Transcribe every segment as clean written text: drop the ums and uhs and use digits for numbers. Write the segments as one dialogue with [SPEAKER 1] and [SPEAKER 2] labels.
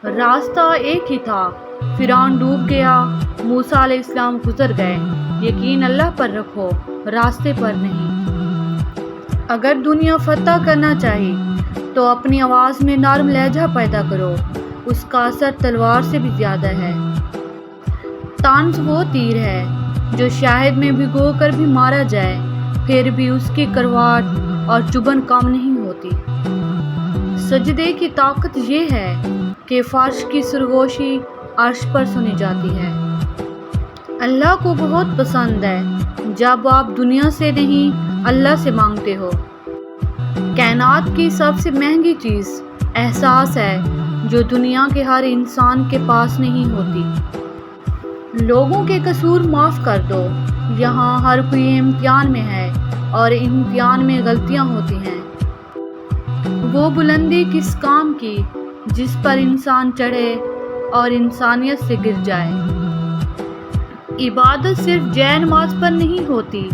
[SPEAKER 1] راستہ ایک ہی تھا، فرعون ڈوب گیا، موسیٰ علیہ السلام گزر گئے۔ یقین اللہ پر رکھو، راستے پر نہیں۔ اگر دنیا فتح کرنا چاہے تو اپنی آواز میں نرم لہجہ پیدا کرو، اس کا اثر تلوار سے بھی زیادہ ہے۔ طنز وہ تیر ہے جو شہد میں بھگو کر بھی مارا جائے، پھر بھی اس کی کرواٹ اور چبھن کم نہیں ہوتی۔ سجدے کی طاقت یہ ہے کہ فرش کی سرگوشی عرش پر سنی جاتی ہے۔ اللہ کو بہت پسند ہے جب آپ دنیا سے نہیں اللہ سے مانگتے ہو۔ کائنات کی سب سے مہنگی چیز احساس ہے جو دنیا کے ہر انسان کے پاس نہیں ہوتی۔ لوگوں کے قصور معاف کر دو، یہاں ہر کوئی امتحان میں ہے اور امتحان میں غلطیاں ہوتی ہیں۔ وہ بلندی کس کام کی جس پر انسان چڑھے اور انسانیت سے گر جائے۔ عبادت صرف جے نماز پر نہیں ہوتی،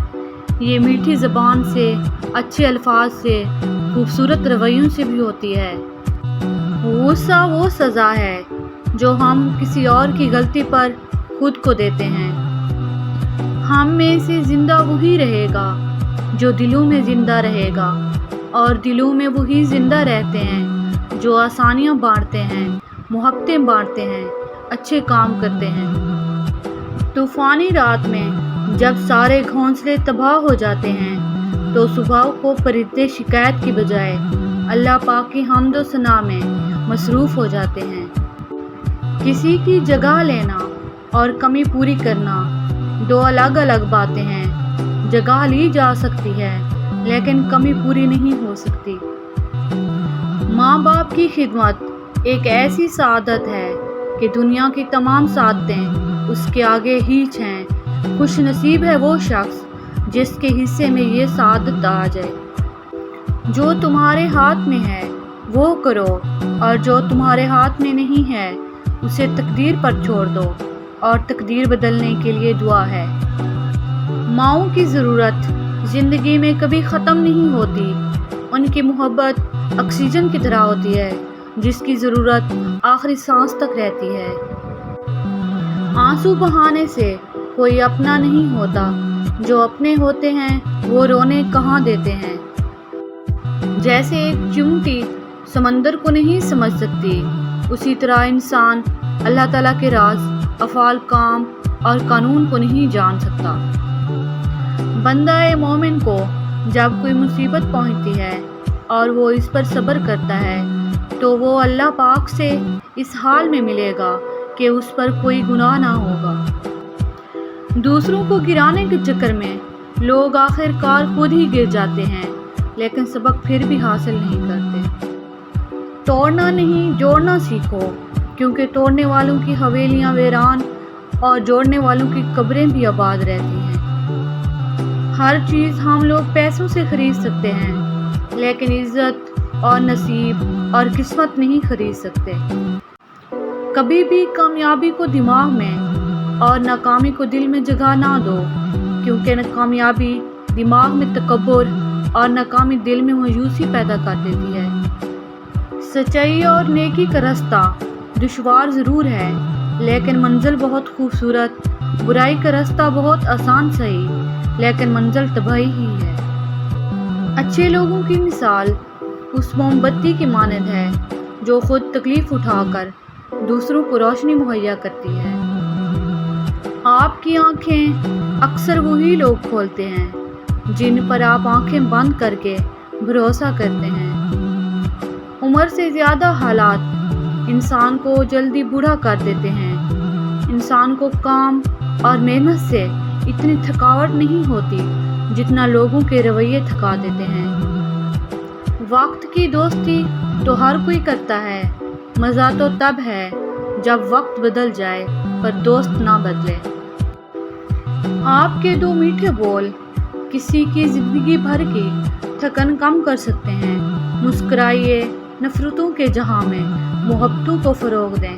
[SPEAKER 1] یہ میٹھی زبان سے، اچھے الفاظ سے، خوبصورت رویوں سے بھی ہوتی ہے۔ غصہ وہ سزا ہے جو ہم کسی اور کی غلطی پر خود کو دیتے ہیں۔ ہم میں سے زندہ وہی رہے گا جو دلوں میں زندہ رہے گا، اور دلوں میں وہی زندہ رہتے ہیں جو آسانیاں بانٹتے ہیں، محبتیں بانٹتے ہیں، اچھے کام کرتے ہیں۔ طوفانی رات میں جب سارے گھونسلے تباہ ہو جاتے ہیں تو صبح کو پرندے شکایت کی بجائے اللہ پاک کی حمد و ثنا میں مصروف ہو جاتے ہیں۔ کسی کی جگہ لینا اور کمی پوری کرنا دو الگ الگ باتیں ہیں۔ جگہ لی جا سکتی ہے لیکن کمی پوری نہیں ہو سکتی۔ ماں باپ کی خدمت ایک ایسی سعادت ہے کہ دنیا کی تمام سعادتیں اس کے آگے ہیچ ہیں۔ خوش نصیب ہے وہ شخص جس کے حصے میں یہ سعادت آ جائے۔ جو تمہارے ہاتھ میں ہے وہ کرو، اور جو تمہارے ہاتھ میں نہیں ہے اسے تقدیر پر چھوڑ دو، اور تقدیر بدلنے کے لیے دعا ہے۔ ماؤں کی ضرورت زندگی میں کبھی ختم نہیں ہوتی۔ ان کی محبت آکسیجن کی طرح ہوتی ہے جس کی ضرورت آخری سانس تک رہتی ہے۔ آنسو بہانے سے کوئی اپنا نہیں ہوتا، جو اپنے ہوتے ہیں وہ رونے کہاں دیتے ہیں۔ جیسے ایک چیونٹی سمندر کو نہیں سمجھ سکتی، اسی طرح انسان اللہ تعالیٰ کے راز، افعال، کام اور قانون کو نہیں جان سکتا۔ بندہ مومن کو جب کوئی مصیبت پہنچتی ہے اور وہ اس پر صبر کرتا ہے تو وہ اللہ پاک سے اس حال میں ملے گا کہ اس پر کوئی گناہ نہ ہوگا۔ دوسروں کو گرانے کے چکر میں لوگ آخر کار خود ہی گر جاتے ہیں، لیکن سبق پھر بھی حاصل نہیں کرتے۔ توڑنا نہیں، جوڑنا سیکھو، کیونکہ توڑنے والوں کی حویلیاں ویران اور جوڑنے والوں کی قبریں بھی آباد رہتی ہیں۔ ہر چیز ہم لوگ پیسوں سے خرید سکتے ہیں، لیکن عزت اور نصیب اور قسمت نہیں خرید سکتے۔ کبھی بھی کامیابی کو دماغ میں اور ناکامی کو دل میں جگہ نہ دو، کیونکہ کامیابی دماغ میں تکبر اور ناکامی دل میں مایوسی پیدا کر دیتی ہے۔ سچائی اور نیکی کا راستہ دشوار ضرور ہے لیکن منزل بہت خوبصورت۔ برائی کا راستہ بہت آسان صحیح، لیکن منزل تباہی ہی ہے۔ اچھے لوگوں کی مثال اس موم بتی کی مانند ہے جو خود تکلیف اٹھا کر دوسروں کو روشنی مہیا کرتی ہے۔ آپ کی آنکھیں اکثر وہی لوگ کھولتے ہیں جن پر آپ آنکھیں بند کر کے بھروسہ کرتے ہیں۔ عمر سے زیادہ حالات انسان کو جلدی بوڑھا کر دیتے ہیں۔ انسان کو کام اور محنت سے اتنی تھکاوٹ نہیں ہوتی جتنا لوگوں کے رویے تھکا دیتے ہیں۔ وقت کی دوستی تو ہر کوئی کرتا ہے، مزہ تو تب ہے جب وقت بدل جائے پر دوست نہ بدلے۔ آپ کے دو میٹھے بول کسی کی زندگی بھر کی تھکن کم کر سکتے ہیں۔ مسکرائیے، نفرتوں کے جہاں میں محبتوں کو فروغ دیں۔